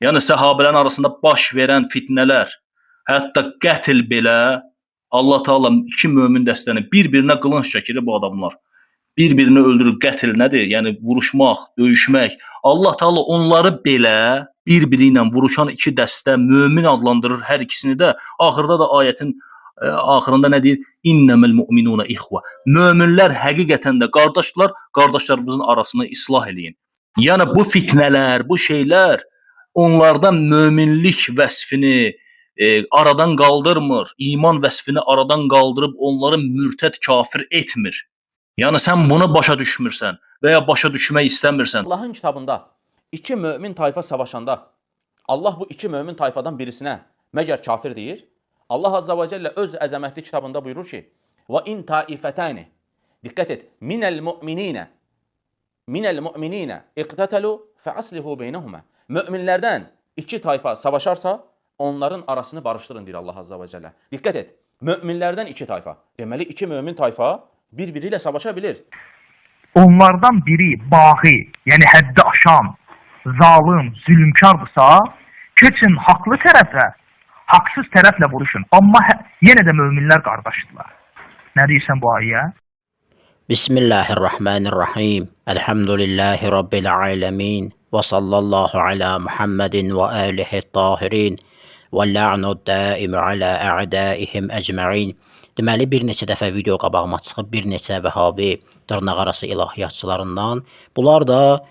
Yəni səhabələrin arasında baş verən fitnələr, hətta qətl belə Allah Taala iki mömin dəstəni bir-birinə qılınc çəkir bu adamlar. Bir-birini öldürür, qətl nədir? Yəni vuruşmaq, döyüşmək. Allah Taala onları belə bir-biri ilə vuruşan iki dəstə mömin adlandırır hər ikisini də. Axırda da ayətin axırında nə deyir? İnnemel mu'minuna ixva. Möminlər həqiqətən də qardaşlar, qardaşlarımızın arasını islah eləyin. Yəni bu fitnələr, bu şeylər onlardan möminlik vəsfini aradan qaldırmır, iman vəsfini aradan qaldırıb onları mürtəd kafir etmir. Yəni sən bunu başa düşmürsən və ya başa düşmək istəmirsən. Allahın kitabında iki mömin tayfa savaşanda Allah bu iki mömin tayfadan birisinə məgər kafir deyir? Allah Azza və Cəllə öz əzəmətli kitabında buyurur ki: "Və in taifətani." Diqqət et. Minəl mu'minina iqtatalu fa'aslihu beynəhumə. Möminlərdən iki tayfa savaşarsa onların arasını barışdırın deyir Allah Azza və Cəllə. Diqqət et. Möminlərdən iki tayfa. Deməli iki mömin tayfa bir-biri ilə savaşa bilir. Onlardan biri bağı, yəni həddi aşan, zalim, zülmkardırsa, keçin haqlı tərəflə, haqsız tərəflə vuruşun. Amma yenə də möminlər qardaşdırlar. Nə deyirsən bu ayəyə? Bismillahirrahmanirrahim. Elhamdülillahi Rabbil alemin. Və sallallahu ala Muhammedin və alihi tahirin. Və la'nud daimi ala a'daihim əcma'in. Deməli, bir neçə dəfə video qabağıma çıxıb bir neçə vəhabi dırnaqarası ilahiyyatçılarından. Bunlar da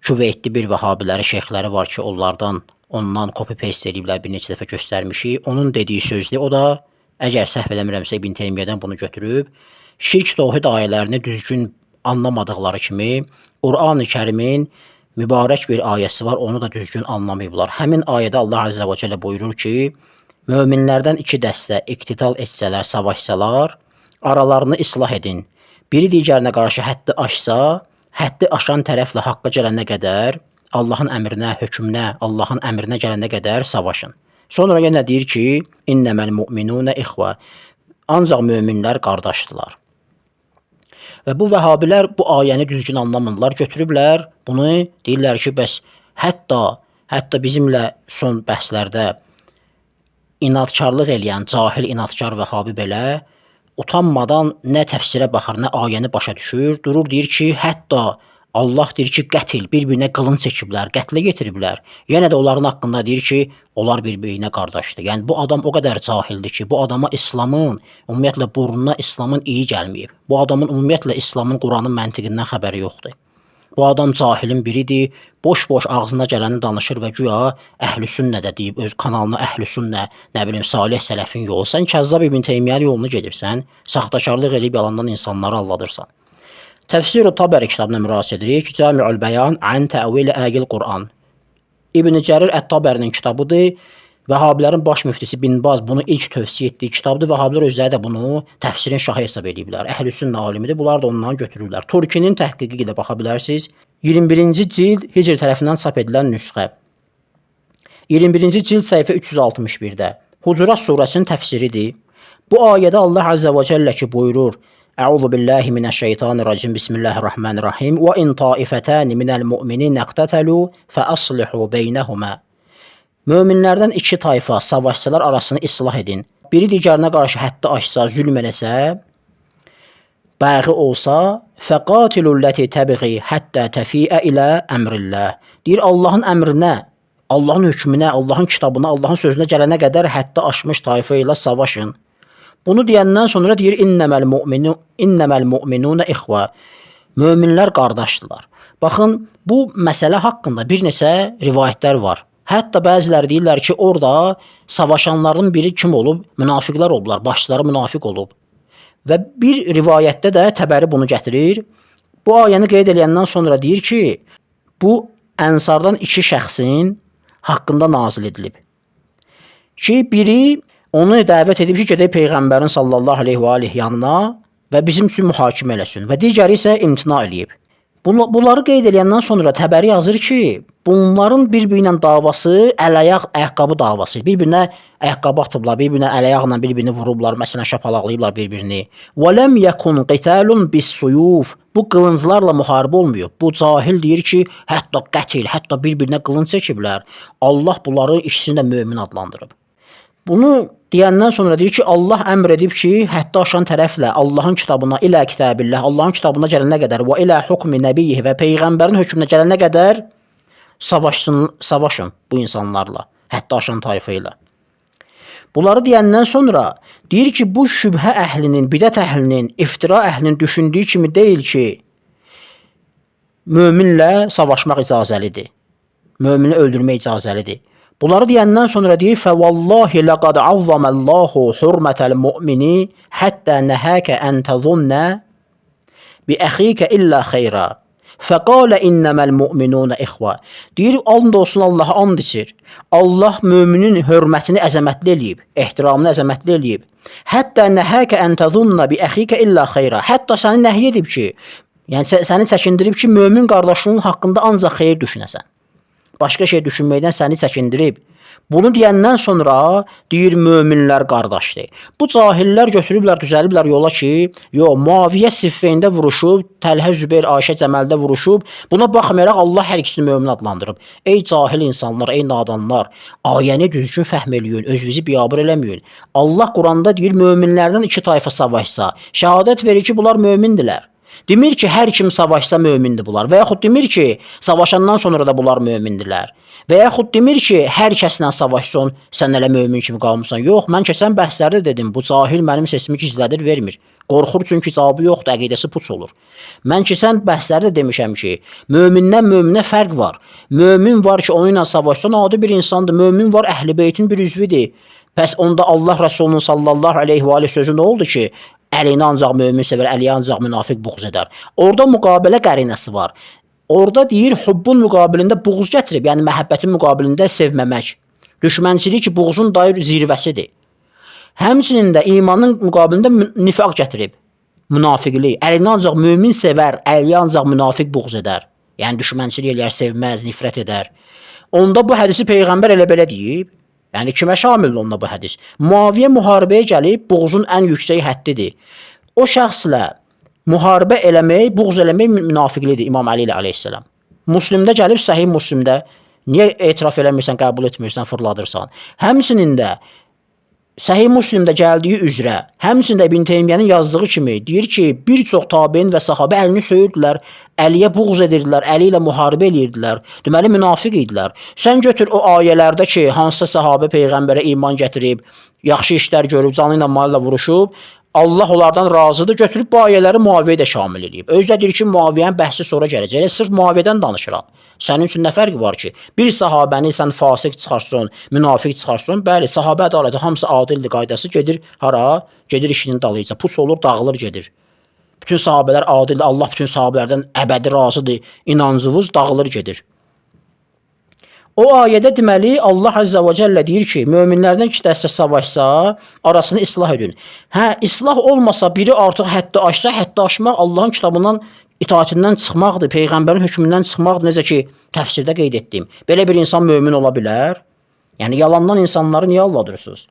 Küveytli bir vəhabiləri, şeyxləri var ki, ondan copy-paste ediblər, bir neçə dəfə göstərmişik. Onun dediyi sözdür. O da, əgər səhv eləmirəmsə, İbn Teymiyyədən bunu götürüb, şirk təvhid ayələrini düzgün anlamadıqları kimi, Qur'an-ı Kərimin mübarək bir ayəsi var, onu da düzgün anlamayıblar. Həmin ayədə Allah Azza və Cəllə buyurur ki, möminlərdən iki dəstə iqtital etsələr, savaşsalar, aralarını islah edin. Biri digərinə qarşı həddi aşsa, həddi aşan tərəflə haqqa gələnə qədər, Allahın əmrinə, hökmünə, Allahın əmrinə gələnə qədər savaşın. Sonra yenə deyir ki, İnnemel mu'minuna ixva. Ancaq möminlər qardaşdılar. Və bu vəhabilər bu ayəni düzgün anlamırlar, götürüblər, bunu deyirlər ki, bəs hətta bizimlə son bəhslərdə inadkarlıq eləyən, cahil inadkar vəhabi belə utanmadan nə təfsirə baxır, nə ayəni başa düşür, durur deyir ki, hətta Allah deyir ki, qətl, bir-birinə qılınc çəkiblər, qətlə getiriblər. Yenə də onların haqqında deyir ki, onlar bir-birinə qardaşdır. Yəni bu adam o qədər cahildir ki, bu adama İslamın, ümumiyyətlə burnuna İslamın iyi gəlməyib. Bu adamın ümumiyyətlə İslamın, Quranın məntiqindən xəbəri yoxdur. Bu adam cahilin biridir, boş-boş ağzına gələni danışır və güya əhlüsünnə də deyib, öz kanalına əhlüsünnə, nə bilim, salih sələfin yolu. Sən Kəzzab İbn Teymiyyənin yolunu gedirsən, saxtakarlıq edib yalandan insanları aldadırsan. Təfsir-i Tabari kitabına müraciət edirik. Cami'ül Bəyan an təvil əyil Qur'an. İbn Cərir Ət-Tabarinin kitabıdır. Vəhabilərin baş müftisi Bin Baz bunu ilk tövsiyə etdiyi kitabdır. Vəhabilər özləri də bunu təfsirin şahı hesab ediblər. Əhlüsünnə alimidir. Bunlar da ondan götürürlər. Turkinin təhqiqi ilə baxa bilərsiniz. 21-ci cild Hicr tərəfindən çap edilən nüsxə. 21-ci cild səhifə 361-də. Hucurat surəsinin təfsiridir. Bu ayədə Allah Azza və Cəllə ki buyurur: Əuzu billahi minəşşeytanirracim. Bismillahirrahmanirrahim. Və in taifətani minəl mu'minin iqtatalu fa aslihu beynəhumə. Möminlərdən iki tayfa savaşçılar arasını islah edin. Biri digərinə qarşı həddi aşsa, zülm eləsə, bağı olsa, fəqatilulləti təbiği həttə təfiə ilə əmrilləh. Deyir, Allahın əmrinə, Allahın hökmünə, Allahın kitabına, Allahın sözünə gələnə qədər həddi aşmış tayfa ilə savaşın. Bunu deyəndən sonra deyir, İnnemel mu'minuna ixva. Möminlər qardaşdılar. Baxın, bu məsələ haqqında bir neçə rivayətlər var. Hətta bəziləri deyirlər ki, orada savaşanların biri kim olub? Münafiqlər olublar, başçıları münafiq olub. Və bir rivayətdə də Təbəri bunu gətirir. Bu ayəni qeyd edəndən sonra deyir ki, bu ənsardan iki şəxsin haqqında nazil edilib. Ki, biri onu dəvət edib ki, gedək Peyğəmbərin sallallahu aleyhi və aleyhi yanına və bizim üçün mühakimə eləsin. Və digəri isə imtina eləyib. Bunları qeyd edəndən sonra Təbəri yazır ki, bunların bir-biri ilə davası əl-ayaq ayaqqabı davası. Bir-birinə ayaqqabı atıblar, bir-birinə əl-ayaqla bir-birini vurublar, məsələn şapalaqlayıblar bir-birini. Və lem yekun qitalun bis-suyuf. Bu qılınclarla müharibə olmuyor. Bu cahil deyir ki, hətta qətl, hətta bir-birinə qılınc çəkiblər. Allah bunları ikisini də mömin adlandırıb. Bunu deyəndən sonra deyir ki, Allah əmr edib ki, həddi aşan tərəflə Allahın kitabına, ilə kitabillah, Allahın kitabına gələnə qədər və ilə hukmi nəbiyyi və peyğəmbərin hökmünə gələnə qədər savaşın bu insanlarla, həddi aşan tayfa ilə. Bunları deyəndən sonra deyir ki, bu şübhə əhlinin, bidət əhlinin, iftira əhlinin düşündüyü kimi deyil ki, möminlə savaşmaq icazəlidir. Mömini öldürmək icazəlidir. Bunları deyəndən sonra deyir, فَوَاللّٰهِ لَقَدْ عَظَّمَ اللّٰهُ حُرْمَةَ الْمُؤْمِنِ حَتَّى نَهَاكَ أَنْ تَظُنَّ بِأَخِيكَ إِلَّا خَيْرًا فَقَالَ إِنَّمَا الْمُؤْمِنُونَ إِخْوَةً. Deyir, and olsun Allaha and içir. Allah möminin hörmətini əzəmətli eləyib, ehtiramını əzəmətli eləyib. Hətta nəhəkə ən təzunna bi əxikə illə xeyra. Hətta səni nəhy edib ki, yəni səni çəkindirib ki, mömin qardaşının haqqında ancaq xeyir düşünəsən. Başqa şey düşünməkdən səni çəkindirib. Bunu deyəndən sonra deyir, möminlər qardaşdır. Bu cahillər götürüblər, düzəliblər yola ki, Muaviyyə Siffeyndə vuruşub, Təlhə, Zübeyr, Ayşə Cəməldə vuruşub. Buna baxmayaraq Allah hər ikisini mömin adlandırıb. Ey cahil insanlar, ey nadanlar, ayəni düzgün fəhm eləyin, özünüzü biabır eləməyin. Allah Quranda deyir, möminlərdən iki tayfa savaşsa, şəhadət verir ki, bunlar mömindirlər. Demir ki, hər kim savaşsa mömindir bunlar. Və yaxud demir ki, savaşandan sonra da bunlar mömindirlər. Və yaxud demir ki, hər kəslə savaşsın, sən elə mömin kimi qalmısan. Yox, mən keçən bəhslərdə dedim, bu cahil mənim sesimi gizlədir, vermir. Qorxur çünki cavabı yoxdur, əqidəsi puç olur. Mən keçən bəhslərdə demişəm ki, mömindən möminə fərq var. Mömin var ki, onunla savaşsan, adi bir insandır. Mömin var, əhl-i beytin bir üzvidir. Pəs onda Allah Rəsulunun sallallahu aleyhi və aleyhi sözü nə oldu ki, əlini ancaq mömin sevər, əliyə ancaq münafiq buğz edər. Orada müqabilə qərinəsi var. Orada deyir, hubbun müqabilində buğz gətirib, yəni məhəbbətin müqabilində sevməmək. Düşmənçilik ki, buğzun dair zirvəsidir. Həmçinin də imanın müqabilində nifaq gətirib, münafiqlik. Əlini ancaq mömin sevər, əliyə ancaq münafiq buğz edər. Yəni düşmənçilik eləyər, sevməz, nifrət edər. Onda bu hədisi Peyğəmbər elə belə deyib. Yəni kimə şamildir onda bu hədis? Muaviyyə müharibəyə gəlib, buğzun ən yüksək həddidir. O şəxslə müharibə eləmək, buğz eləmək münafiqlidir İmam Əli ilə aleyhissalam. Müslimdə gəlib, Səhih Müslimdə, niyə etiraf eləmirsən, qəbul etmirsən, fırladırsan? Həmçinin də Səhih Müslimdə gəldiyi üzrə, həmçində İbn Teymiyyənin yazdığı kimi deyir ki, bir çox tabein və sahabə əlini söyürdülər, Əliyə buğz edirdilər, Əli ilə müharibə edirdilər. Deməli, münafiq idilər. Sən götür o ayələrdə ki, hansısa sahabə Peyğəmbərə iman gətirib, yaxşı işlər görüb, canı ilə malı ilə vuruşub, Allah onlardan razıdır, götürüb bu ayələri Muaviyyə də şamil edib. Özdə deyir ki, Muaviyyənin bəhsi sonra gələcək. Elə sırf Muaviyyədən danışıram. Sənin üçün nə fərqi var ki? Bir sahabəni sən fasik çıxarsın, münafiq çıxarsın. Bəli, sahabə ədaləti hamısı adildir, qaydası gedir hara? Gedir işinin dalıyca. Puç olur, dağılır, gedir. Bütün sahabələr adildir. Allah bütün sahabələrdən əbədi razıdır. İnancınız dağılır, gedir. O ayədə deməli Allah Azza və Cəllə deyir ki, möminlərdən iki dəstə savaşsa, arasını islah edin. Hə, islah olmasa, biri artıq həddi aşsa, həddi aşmaq Allahın kitabından itaatindən çıxmaqdır, Peyğəmbərin hökmündən çıxmaqdır, necə ki, təfsirdə qeyd etdim. Belə bir insan mömin ola bilər. Yəni, yalandan insanları niyə aldadırsınız?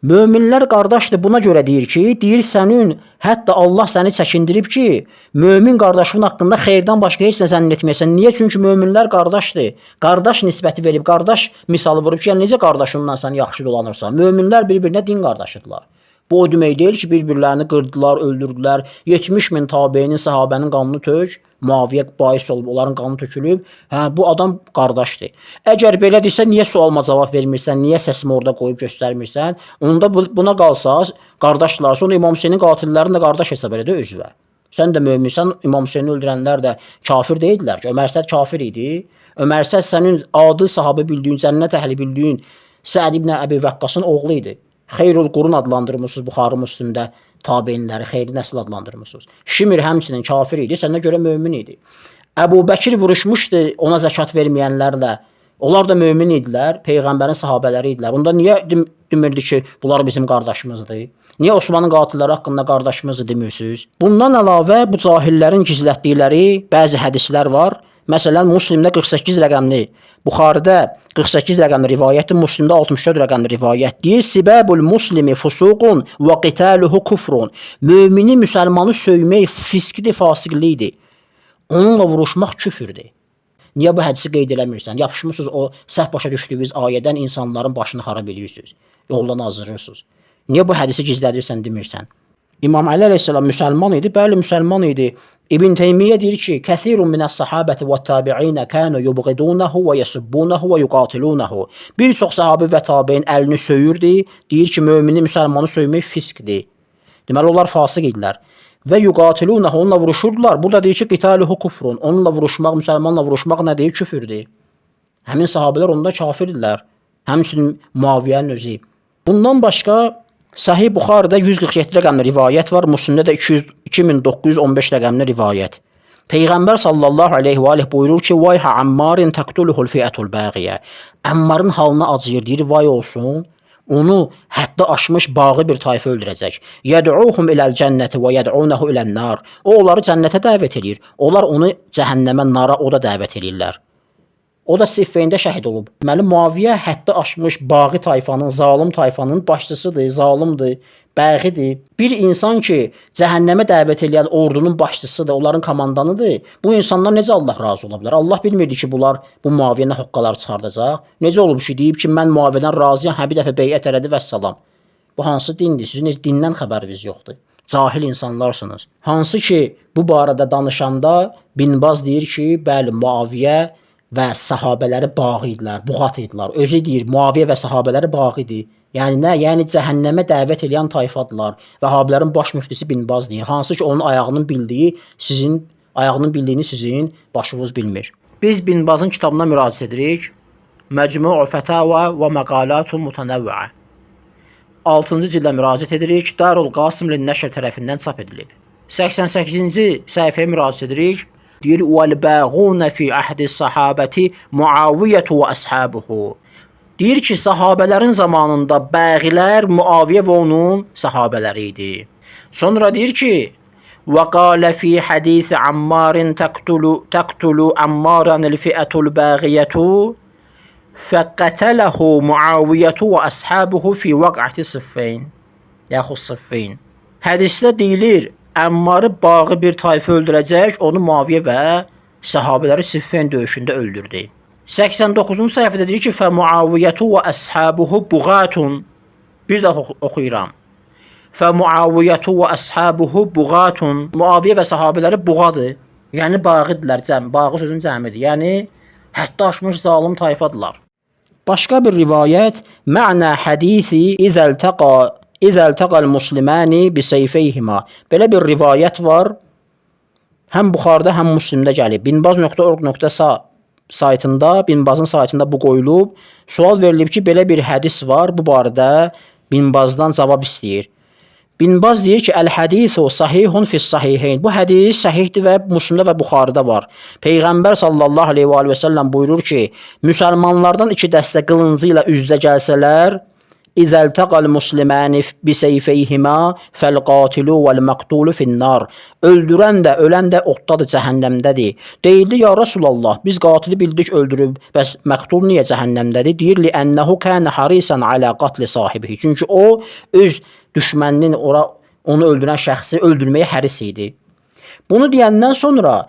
Möminlər qardaşdır, buna görə deyir ki, deyir sənin, hətta Allah səni çəkindirib ki, mömin qardaşın haqqında xeyirdən başqa heç nə zənn etməyəsən. Niyə? Çünki möminlər qardaşdır. Qardaş nisbəti verib, qardaş misalı vurub ki, yəni necə qardaşınla sən yaxşı dolanırsan. Möminlər bir-birinə din qardaşıdırlar. Bu o demək deyil ki, bir-birlərini qırdılar, öldürdülər. 70.000 tabeinin, sahabənin qanını tök, Muaviyyə bahis olub, onların qanı tökülüb. Hə, bu adam qardaşdır. Əgər belədirsə, niyə sualıma cavab vermirsən, niyə səsimi orada qoyub göstərmirsən? Onda buna qalsaz, qardaşlar, sonra İmam Hüseynin qatillərini də qardaş hesab elədi özünə. Sən də möminsən, İmam Hüseyni öldürənlər də kafir deyildilər ki, Ömər Səd kafir idi. Ömər Səd sənin adil sahabə bildiyin, cənnət əhli bildiyin Səd ibn Əbi Vəqqasın oğlu idi. Xeyrul Qurun adlandırmışsınız Buxarı Müslimdə. Tabeinləri, xeyri nəsil adlandırmışsınız. Şimir həmçinin kafir idi, səndən görə mömin idi. Əbu Bəkir vuruşmuşdu ona zəkat verməyənlərlə. Onlar da mömin idilər, Peyğəmbərin sahabələri idilər. Onda niyə demirdi ki, bunlar bizim qardaşımızdır? Niyə Osmanın qatilləri haqqında qardaşımızı demirsiniz? Bundan əlavə bu cahillərin gizlətdikləri bəzi hədislər var. Məsələn, Müslimdə 48 rəqəmli, Buxaridə 48 rəqəmli rivayətdir, Müslimdə 64 rəqəmli rivayət deyir. Sibabul muslimi fusuqun və qitaluhu kufrun. Mömini, müsəlmanı söymək fiskdir, fasiqlikdir. Onunla vuruşmaq küfürdür. Niyə bu hədisi qeyd eləmirsən? Yapışmısınız o səhv başa düşdüyünüz ayədən insanların başını xarab edirsiniz. Yoldan azdırırsınız. Niyə bu hədisi gizlədirsən demirsən? İmam Əli əleyhissalam müsəlman idi, bəli müsəlman idi. İbn Teymiyyə deyir ki, "Kəsirun minəs-sahabəti və-tabi'in kanu yubğidunahu və yasubbunahu və yuqatilunahu." Bir çox sahabe və tabein əlini söyürdü, deyir ki, mömini, müsəlmanı söymək fiskdir. Deməli onlar fasiq idilər. Və yuqatilunahu, onunla vuruşurdular. Burada deyir ki, qitaluhu kufrun. Onunla vuruşmaq, müsəlmanla vuruşmaq nə deyir? Küfürdür. Həmin sahabelər onda kafirdirlər. Həmçinin Muaviyyənin özü. Bundan başqa Sahih Buxaridə 147 rəqəmli rivayət var, Müslimdə də 2915 rəqəmli rivayət. Peyğəmbər sallallahu aleyhi və aleyh buyurur ki, "Vayha Ammarin taqtuluhul fi'atul baghiyə." Ammarın halına acıyır, deyir, vay olsun. Onu həddə aşmış bağı bir tayfa öldürəcək. Yəd'uhum iləl cənnəti və yəd'unahu ilən-nar. O onları cənnətə dəvət edir. Onlar onu cəhənnəmə, nara, o da dəvət edirlər. O da Siffeyndə şəhid olub. Deməli Muaviyyə həddə aşmış bağı tayfanın, zalim tayfanın başçısıdır, zalimdir, bəğidir. Bir insan ki, cəhənnəmə dəvət edən ordunun başçısıdır, onların komandanıdır. Bu insanlar necə Allah razı ola bilər? Allah bilmirdi ki, bunlar bu Muaviyyəyə nə hoqqalar çıxardacaq. Necə olub ki, deyib ki, mən Muaviyyədən razıyam, hə bir dəfə beyət elədi və salam. Bu hansı dindir? Sizin heç dindən xəbəriniz yoxdur. Cahil insanlarsınız. Hansı ki, bu barədə danışanda Bin Baz deyir ki, bəli, Muaviyyə və sahabələri bağı idilər, buğat idilər. Özü deyir, Muaviyyə və sahabələri bağı idi. Yəni nə? Yəni cəhənnəmə dəvət edən tayfadılar. Vəhabilərin baş müftisi Bin Baz deyir. Hansı ki, onun ayağının bildiyini sizin başınız bilmir. Biz Bin Bazın kitabına müraciət edirik. Məcmu' Fətava və Məqalatun Mutanəvvə. 6-cı cildə müraciət edirik. Darul Qasim Nəşr tərəfindən çap edilib. 88-ci səhifəyə müraciət edirik. Deyir, "Vəl-bəğun fi ahdi sahabəti Muaviyyətu və əshabuhu." Deyir ki, sahabələrin zamanında bəğilər Muaviyyə və onun sahabələri idi. Sonra deyir ki, "Və qala fi hadis Ammarin taqtulu Ammaran el-fi'atul bəğiyyətu fəqətələhu Muaviyyətu və əshabuhu fi vaq'ati Siffeyn." Yaxud Siffeyn. Hədisdə deyilir, Əmmarı bağı bir tayfa öldürəcək, onu Muaviyyə və sahabələri Siffeyn döyüşündə öldürdü. 89-cu səhifədə deyir ki, "Fə Muaviyyətu və əshabuhu buğatun." Bir də oxuyuram. "Fə Muaviyyətu və əshabuhu buğatun." Muaviyyə və sahabələri buğadır. Yəni bağıdırlar, bağı sözün cəmidir. Yəni həddə aşmış zalim tayfadılar. Başqa bir rivayət, "Mə'na hadisi İzəltəqəl muslimani biseyfeyhima." Belə bir rivayət var. Həm Buxarıda, həm Müslimdə gəlib. binbaz.org.sa saytında, Binbazın saytında bu qoyulub. Sual verilib ki, belə bir hədis var, bu barədə Binbazdan cavab istəyir. Binbaz deyir ki, "Əl-hədisu sahihun fis-sahiheyn." Bu hədis səhihdir və Müslimdə və Buxarıda var. Peyğəmbər sallallahu əleyhi və səlləm buyurur ki, müsəlmanlardan iki dəstə qılıncı ilə üz-üzə gəlsələr, İzəltəqəl muslimani biseyfeyhima fəl-qatilu vəl-məqtulu fin-nar. Öldürən də, ölən də oddadır, cəhənnəmdədir. Deyildi, ya Rasulallah, biz qatili bildik öldürüb, bəs məqtul niyə cəhənnəmdədir? Deyir, "Lənnəhu kana harisan alə qatli sahibihi." Çünki o öz düşməninin onu öldürən şəxsi öldürməyə həris idi. Bunu deyəndən sonra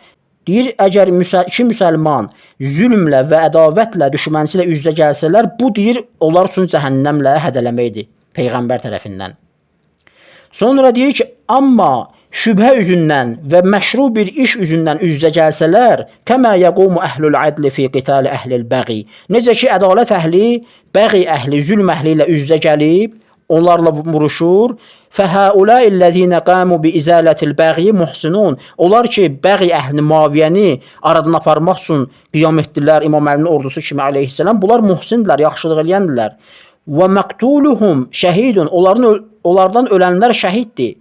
deyir, əgər iki müsəlman zülmlə və ədavətlə, düşmənçi ilə üz-üzə gəlsələr, bu deyir, onlar üçün cəhənnəmlə hədələməkdir Peyğəmbər tərəfindən. Sonra deyir ki, amma şübhə üzündən və məşru bir iş üzündən üz-üzə gəlsələr, kəmə yəqumu əhlul ədli fi qitali əhlil bəği. Necə ki, ədalət əhli, bəği əhli, zülm əhli ilə üz-üzə gəlib, onlarla vuruşur. Fəhəuləi ləzinə qamu bi izələtil bəği muhsinun. Onlar ki, bəği əhlini, Muaviyyəni aradan aparmaq üçün qiyam etdilər, İmam Əlinin ordusu kimi əleyhissalam. Bunlar muhsindirlər, yaxşılıq eləyəndirlər. Və məqtuluhum şəhidun. Onlardan ölənlər şəhiddir.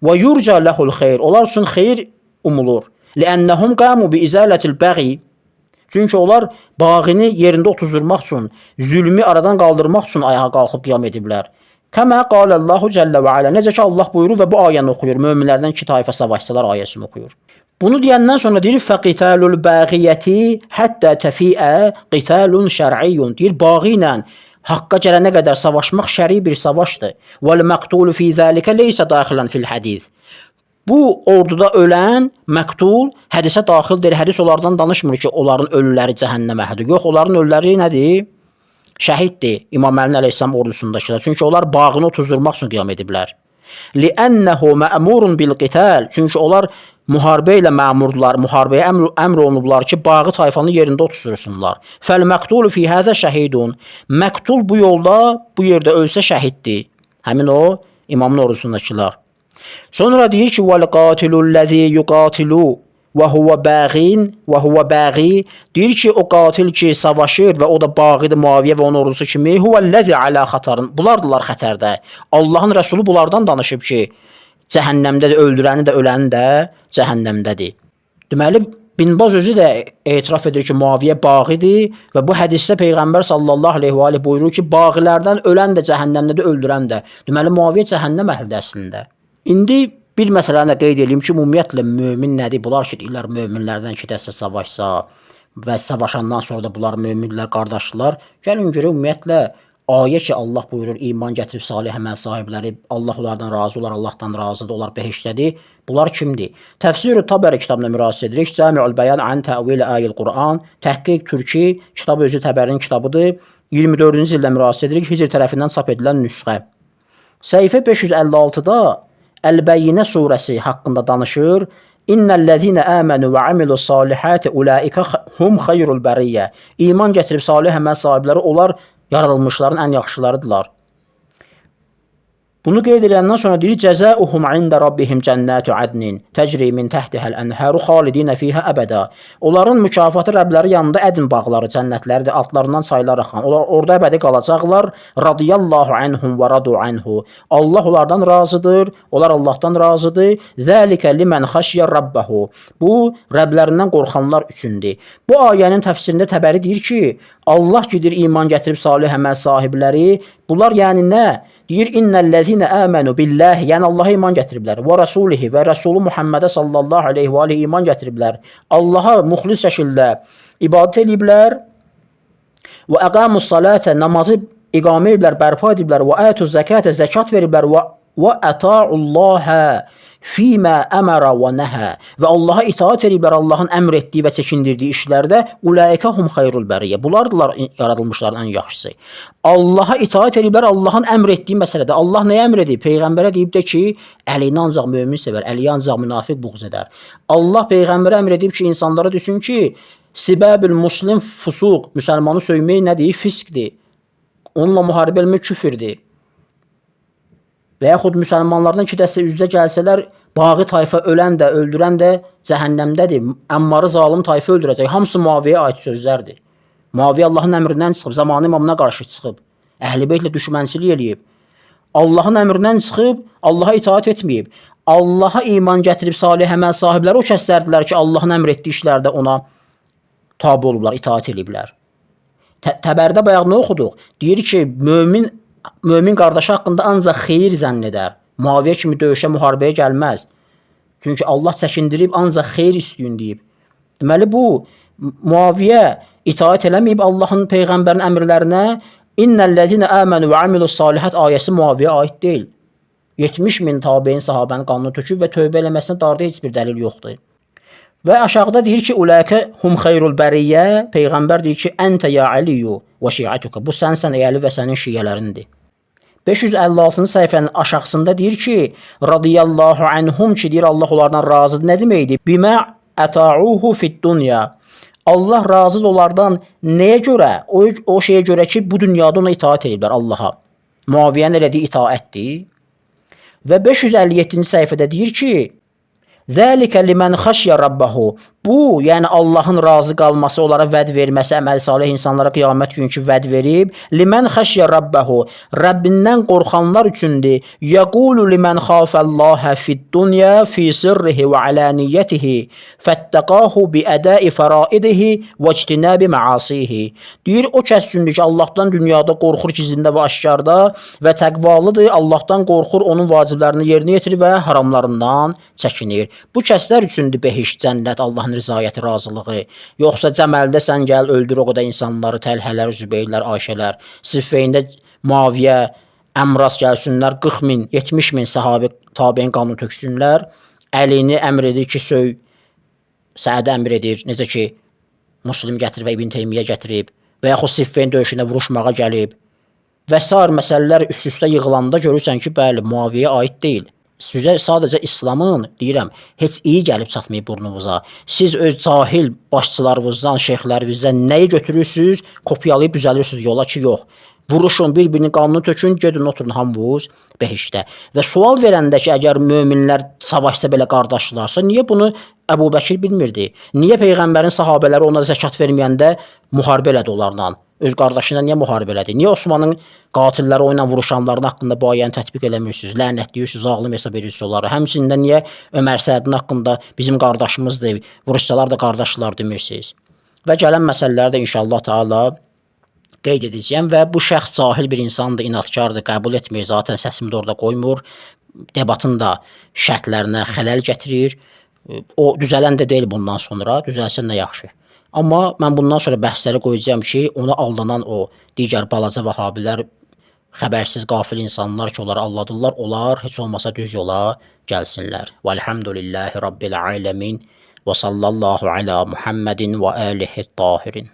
Və yurca ləhul xeyr. Onlar üçün xeyir umulur. Lənnəhum qamu bi izələtil bəği. Çünki onlar bağını yerində otuzdurmaq üçün, zülmü aradan qaldırmaq üçün ayağa qalxıb qiyam ediblər. Kəmə qalallahu cəllə və alə. Necə ki Allah buyurur və bu ayəni oxuyur. Möminlərdən iki tayfa savaşsalar ayəsini oxuyur. Bunu deyəndən sonra deyir fəqitalul bəğiyyəti hətta təfiə qitalun şər'iyyun. Deyir bağı ilə haqqa gələnə qədər savaşmaq şəri bir savaşdır. Vəl məqtulu fi zəlikə leysə daxilan fil hədis. Bu orduda ölən məqtul hədisə daxil deyil. Hədis onlardan danışmır ki, onların ölüləri cəhənnəmədir. Yox, onların ölüləri nədir? Şəhiddir. İmam Əli əleyhissalam ordusundakılar. Çünki onlar bağını tuzdurmaq üçün qiyam ediblər. Li'annahu ma'murun bil qital. Çünki onlar müharibə ilə məmurdular. Müharibəyə əmr olunublar ki, bağı tayfanın yerində otursunlar. Fəl məqtulu fi hada şəhidun. Məqtul bu yolda, bu yerdə ölsə şəhiddir. Həmin o imamın ordusundakılar. Sonra deyir ki, "Vel qatilul-lezî yuqatilu və huve bəğin və huve bəği." Deyir ki, o qatil ki savaşır və o da bağıdır, Muaviyə və onun ordusu kimi, "Huvellezî alâ xatarın." Bunlardılar xətərdə. Allahın Rəsulu bunlardan danışıb ki, cəhənnəmdədir, öldürəni də, öləni də cəhənnəmdədir. Deməli, Bin Baz özü də etiraf edir ki, Muaviyə bağıdır və bu hədisdə Peyğəmbər sallallahu aleyhi və aleyhi buyurur ki, bağılardan ölən də cəhənnəmdədir, öldürən də. Deməli, Muaviyə cəhənnəm əhlidir əslində. İndi bir məsələni də qeyd edeyim ki, ümumiyyətlə mömin nədir? Bunlar ki, deyirlər möminlərdən iki dəstə savaşsa və savaşandan sonra da bunlar möminlər, qardaşlar. Gəlin görək ümumiyyətlə ayə ki, Allah buyurur, iman gətirib salih əməl sahibləri, Allah onlardan razı olar, Allahdan razıdır, onlar behiştədir. Bunlar kimdir? Təfsir-i Təbəri kitabına müraciət edirik. Cəmi'ül Bəyan an təvil ayil Qur'an. Təhqiq Türki kitabı özü Təbərinin kitabıdır. 24-cü ildə müraciət edirik. Hicr tərəfindən çap edilən nüsxə. Səhifə 556-da Əl-Bəyyinə surəsi haqqında danışır. İnnellezîne âmenû və amilus salihâti ulaika hum hayrul bariyyə. İman gətirib salih əməl sahibləri onlar yaradılmışların ən yaxşılarıdırlar. Bunu qeyd edəndən sonra deyir cəzauhum ində rabbihim cənnatu adnin təcri min təhtihəl ənharu xalidinə fiyhə əbədə. Onların mükafatı Rəbləri yanında ədn bağları, cənnətlərdir, altlarından çaylar axan. Onlar orada əbədi qalacaqlar. Radiyallahu anhum və radu anhu. Allah onlardan razıdır, onlar Allahdan razıdır. Zəlikə limən xəşyə rabbəhu. Bu Rəblərindən qorxanlar üçündür. Bu ayənin təfsirində Təbəri deyir ki, Allah gedir iman gətirib salih əməl sahibləri. Bunlar yəni nə? Deyir innellezîne âmenû billahi, yəni Allaha iman gətiriblər və rasulihi və Rəsulu Muhammedə sallallahu aleyhi və aleyhi iman gətiriblər. Allaha müxlis şəkildə ibadət ediblər və əqamus salate, namazı iqamə ediblər, bərpa ediblər və ətuz zəkatə, zəkat veriblər və əta'ullaha fīmə əmərə və nəhə və Allaha itaat ediblər Allahın əmr etdiyi və çəkindirdiyi işlərdə ulaika hum xayrul bariyyə. Bunlardılar yaradılmışların ən yaxşısı. Allaha itaat ediblər Allahın əmr etdiyi məsələdə. Allah nəyə əmr edib? Peyğəmbərə deyib də ki, əlini ancaq mömin sevər, əliyi ancaq münafiq buğz edər. Allah Peyğəmbərə əmr edib ki, insanlara desin ki, sibabül muslim fusuq, müsəlmanı söymək nədir? Fiskdir. Onunla müharibə etmək küfrdir. Və yaxud müsəlmanlardan iki dəstə üzdə gəlsələr, bağı tayfa ölən də, öldürən də cəhənnəmdədir. Əmmarı zalim tayfa öldürəcək. Hamısı Muaviyə aid sözlərdir. Muaviyə Allahın əmrindən çıxıb, zamanı imamına qarşı çıxıb. Əhl-i Beytlə düşmənçilik eləyib. Allahın əmrindən çıxıb, Allaha itaat etməyib. Allaha iman gətirib salih əməl sahibləri o kəslərdilər ki, Allahın əmr etdiyi işlərdə ona tabi olublar, itaat ediblər. Təbərdə bayaq nə oxuduq? Deyir ki, mömin qardaşı haqqında ancaq xeyir zənn edər. Muaviyə kimi döyüşə, müharibəyə gəlməz. Çünki Allah çəkindirib ancaq xeyir istəyin deyib. Deməli bu Muaviyə itaat eləməyib Allahın Peyğəmbərin əmrlərinə. İnnellezîne âmenû və amilus salihət ayəsi Muaviyə aid deyil. 70.000 tabein sahabənin qanını töküb və tövbə eləməsinə darda heç bir dəlil yoxdur. Və aşağıda deyir ki, ulaika hum xayrul bariyyə. Peyğəmbər deyir ki, əntə ya Aliyyu və şiatuka. Bu sənsən ey Əli və sənin şiyələrindir. 556-cı səhifənin aşağısında deyir ki, radiyallahu anhum ki, deyir Allah onlardan razıdır. Nə deməkdir? Bimə əta'uhu fid-dunya. Allah razıdır onlardan nəyə görə? O şeyə görə ki, bu dünyada ona itaat ediblər Allaha. Muaviyyənin elədiyi itaətdir. Və 557-ci səhifədə deyir ki, zəlikə limən xəşyə rabbahu. Bu, yəni Allahın razı qalması, onlara vəd verməsi, əməl salih insanlara qiyamət günkü vəd verib. Limən xəşyə rabbəhu, Rəbbindən qorxanlar üçündür. Yəqulu limən xafəllahə fid-dunya fi sirrihi və alaniyyətihi fəttəqahu bi ədai fəraidihi və ictinabi məasihi. Deyir, o kəs üçündür ki, Allahdan dünyada qorxur gizlində və aşkarda və təqvalıdır. Allahdan qorxur, onun vaciblərini yerinə yetirir və haramlarından çəkinir. Bu kəslər üçündür behişt, cənnət, Allahın rızayəti, razılığı. Yoxsa cəməldə sən gəl öldür o qədər insanları, Təlhələr, Zübeyirlər, Ayşələr, Siffeyndə Muaviyə, Əmraz gəlsinlər, 40 min, 70 min səhabi tabiin qanunu töksünlər. Əlini əmr edir ki, söy, Səədə əmr edir, necə ki, Müslim gətirib və İbn Teymiyyə gətirib və yaxud Siffeyn döyüşündə vuruşmağa gəlib və sair məsələlər üst-üstə yığılanda görürsən ki, bəli, Muaviyə aid deyil. Sizə sadəcə İslamın, deyirəm, heç iyi gəlib çatmayıb burnunuza. Siz öz cahil başçılarınızdan, şeyxlərinizdən nəyi götürürsünüz, kopyalayıb düzəlirsiniz yola ki, yox. Vuruşun, bir-birinin qanını tökün, gedin oturun hamınız behişdə. Və sual verəndə ki, əgər möminlər savaşsa belə qardaşlarsa, niyə bunu Əbu Bəkir bilmirdi? Niyə Peyğəmbərin sahabələri ona zəkat verməyəndə müharibə elədi onlarla? Öz qardaşına niyə müharibə elədi? Niyə Osmanın qatilləri o ilə vuruşanların haqqında bu ayəni tətbiq eləmirsiniz? Lənətləyirsiniz, zalım hesab edirsiniz onları. Həmçinin niyə Ömər Sədin haqqında bizim qardaşımızdır, vuruşsalar da qardaşlar demirsiniz? Və gələn məsələləri də inşallah Taala qeyd edəcəyəm və bu şəxs cahil bir insandır, inadkardır, qəbul etmir, zaten səsimi də orada qoymur. Debatın da şərtlərinə xələl gətirir. O düzələn də deyil bundan sonra, düzəlsən də yaxşı. Amma mən bundan sonra bəhsləri qoyacağam ki, ona aldanan o digər balaca vahabilər, xəbərsiz qafil insanlar ki, onları aldadırlar, onlar heç olmasa düz yola gəlsinlər. Vəlhamdülillahi Rabbil aləmin və sallallahu alə Muhammedin və alihi tahirin.